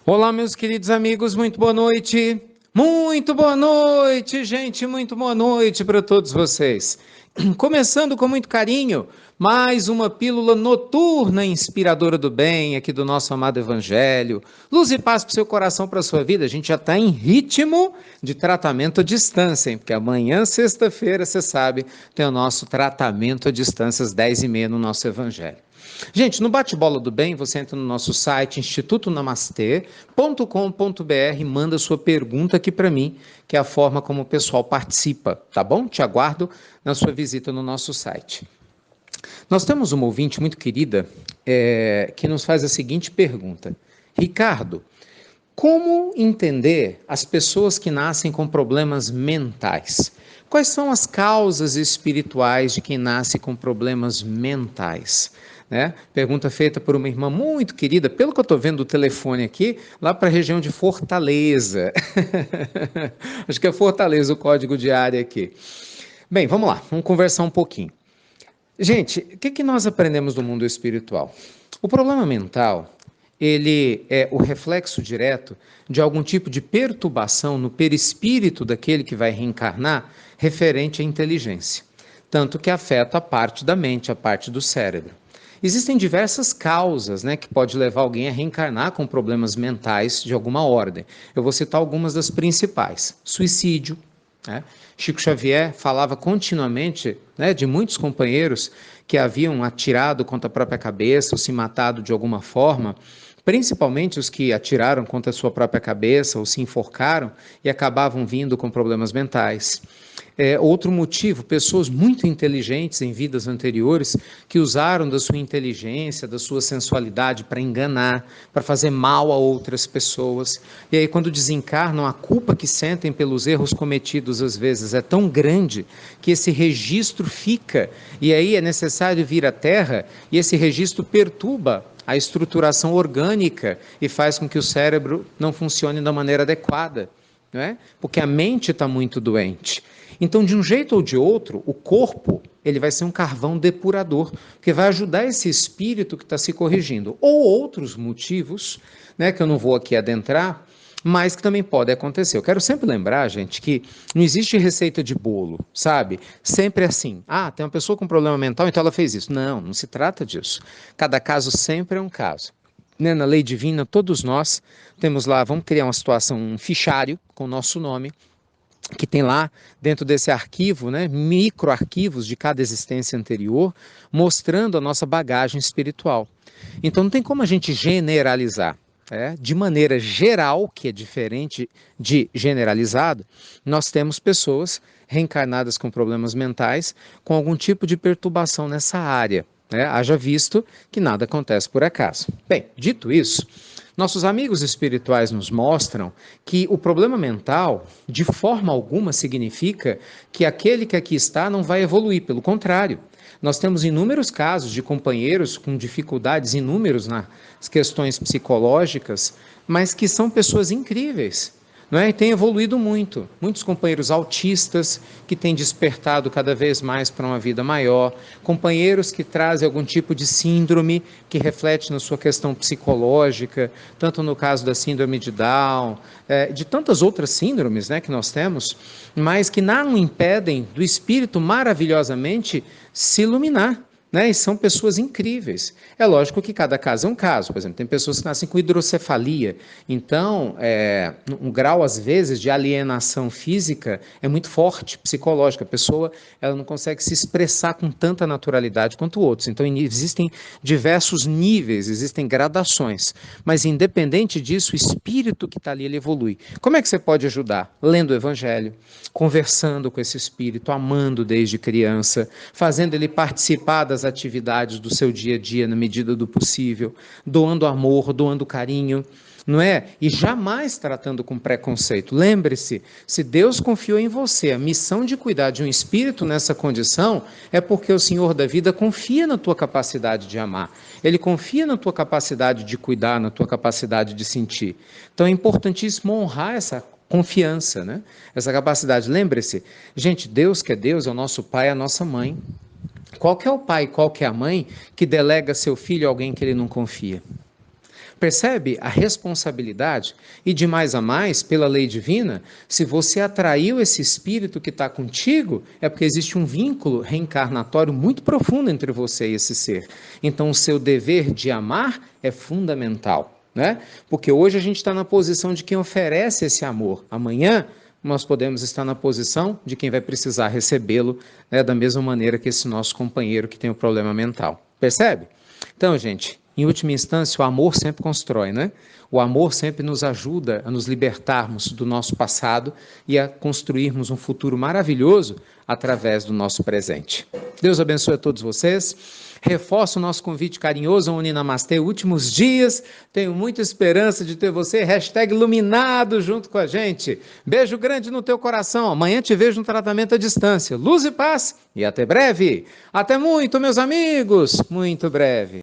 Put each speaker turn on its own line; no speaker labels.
Olá, meus queridos amigos, muito boa noite. Muito boa noite, gente, muito boa noite para todos vocês. Começando com muito carinho, mais uma pílula noturna inspiradora do bem aqui do nosso amado Evangelho. Luz e paz para o seu coração, para a sua vida. A gente já está em ritmo de tratamento à distância, hein? Porque amanhã, sexta-feira, você sabe, tem o nosso tratamento à distância às 10h30 no nosso Evangelho. Gente, no Bate-Bola do Bem, você entra no nosso site institutonamastê.com.br e manda sua pergunta aqui para mim, que é a forma como o pessoal participa, tá bom? Te aguardo na sua visita no nosso site. Nós temos uma ouvinte muito querida que nos faz a seguinte pergunta. Ricardo, como entender as pessoas que nascem com problemas mentais? Quais são as causas espirituais de quem nasce com problemas mentais? Né? Pergunta feita por uma irmã muito querida, pelo que eu estou vendo do telefone aqui, lá para a região de Fortaleza. Acho que é Fortaleza o código de área aqui. Bem, vamos lá, vamos conversar um pouquinho. Gente, o que nós aprendemos do mundo espiritual? O problema mental, ele é o reflexo direto de algum tipo de perturbação no perispírito daquele que vai reencarnar referente à inteligência, tanto que afeta a parte da mente, a parte do cérebro. Existem diversas causas, né, que pode levar alguém a reencarnar com problemas mentais de alguma ordem. Eu vou citar algumas das principais. Suicídio, né? Chico Xavier falava continuamente, né, de muitos companheiros que haviam atirado contra a própria cabeça ou se matado de alguma forma, principalmente os que atiraram contra a sua própria cabeça ou se enforcaram e acabavam vindo com problemas mentais. Outro motivo, pessoas muito inteligentes em vidas anteriores que usaram da sua inteligência, da sua sensualidade para enganar, para fazer mal a outras pessoas. E aí, quando desencarnam, a culpa que sentem pelos erros cometidos às vezes é tão grande que esse registro fica. E aí é necessário vir à Terra e esse registro perturba a estruturação orgânica e faz com que o cérebro não funcione da maneira adequada, não é? Porque a mente está muito doente. Então, de um jeito ou de outro, o corpo ele vai ser um carvão depurador, que vai ajudar esse espírito que está se corrigindo. Ou outros motivos, né, que eu não vou aqui adentrar, mas que também pode acontecer. Eu quero sempre lembrar, gente, que não existe receita de bolo, sabe? Sempre assim. Ah, tem uma pessoa com problema mental, então ela fez isso. Não, não se trata disso. Cada caso sempre é um caso. Né? Na lei divina, todos nós temos lá, vamos criar uma situação, um fichário com o nosso nome, que tem lá dentro desse arquivo, né, microarquivos de cada existência anterior, mostrando a nossa bagagem espiritual. Então não tem como a gente generalizar. De maneira geral, que é diferente de generalizado, nós temos pessoas reencarnadas com problemas mentais, com algum tipo de perturbação nessa área. Haja visto que nada acontece por acaso. Bem, dito isso, nossos amigos espirituais nos mostram que o problema mental, de forma alguma, significa que aquele que aqui está não vai evoluir, pelo contrário. Nós temos inúmeros casos de companheiros com dificuldades inúmeras nas questões psicológicas, mas que são pessoas incríveis. Não é? E tem evoluído muito. Muitos companheiros autistas que têm despertado cada vez mais para uma vida maior, companheiros que trazem algum tipo de síndrome que reflete na sua questão psicológica, tanto no caso da síndrome de Down, de tantas outras síndromes, né, que nós temos, mas que não impedem do espírito maravilhosamente se iluminar. Né? E são pessoas incríveis. É lógico que cada caso é um caso. Por exemplo, tem pessoas que nascem com hidrocefalia. Então, um grau, às vezes, de alienação física é muito forte, psicológica. A pessoa ela não consegue se expressar com tanta naturalidade quanto outros. Então, existem diversos níveis, existem gradações. Mas, independente disso, o espírito que está ali, ele evolui. Como é que você pode ajudar? Lendo o Evangelho, conversando com esse espírito, amando desde criança, fazendo ele participar das atividades do seu dia a dia na medida do possível, doando amor, doando carinho, não é? E jamais tratando com preconceito. Lembre-se, se Deus confiou em você a missão de cuidar de um espírito nessa condição, é porque o Senhor da vida confia na tua capacidade de amar. Ele confia na tua capacidade de cuidar, na tua capacidade de sentir. Então é importantíssimo honrar essa confiança, né? Essa capacidade. Lembre-se, gente, Deus que é Deus, é o nosso Pai, é a nossa mãe. Qual que é o pai, qual que é a mãe que delega seu filho a alguém que ele não confia? Percebe a responsabilidade? E de mais a mais, pela lei divina, se você atraiu esse espírito que está contigo, é porque existe um vínculo reencarnatório muito profundo entre você e esse ser. Então, o seu dever de amar é fundamental, né? Porque hoje a gente está na posição de quem oferece esse amor. Amanhã, nós podemos estar na posição de quem vai precisar recebê-lo, né, da mesma maneira que esse nosso companheiro que tem o problema mental. Percebe? Então, gente, em última instância, o amor sempre constrói, né? O amor sempre nos ajuda a nos libertarmos do nosso passado e a construirmos um futuro maravilhoso através do nosso presente. Deus abençoe a todos vocês. Reforço o nosso convite carinhoso ao Uninamastê Últimos Dias. Tenho muita esperança de ter você, #iluminado, junto com a gente. Beijo grande no teu coração. Amanhã te vejo no tratamento à distância. Luz e paz e até breve. Até muito, meus amigos. Muito breve.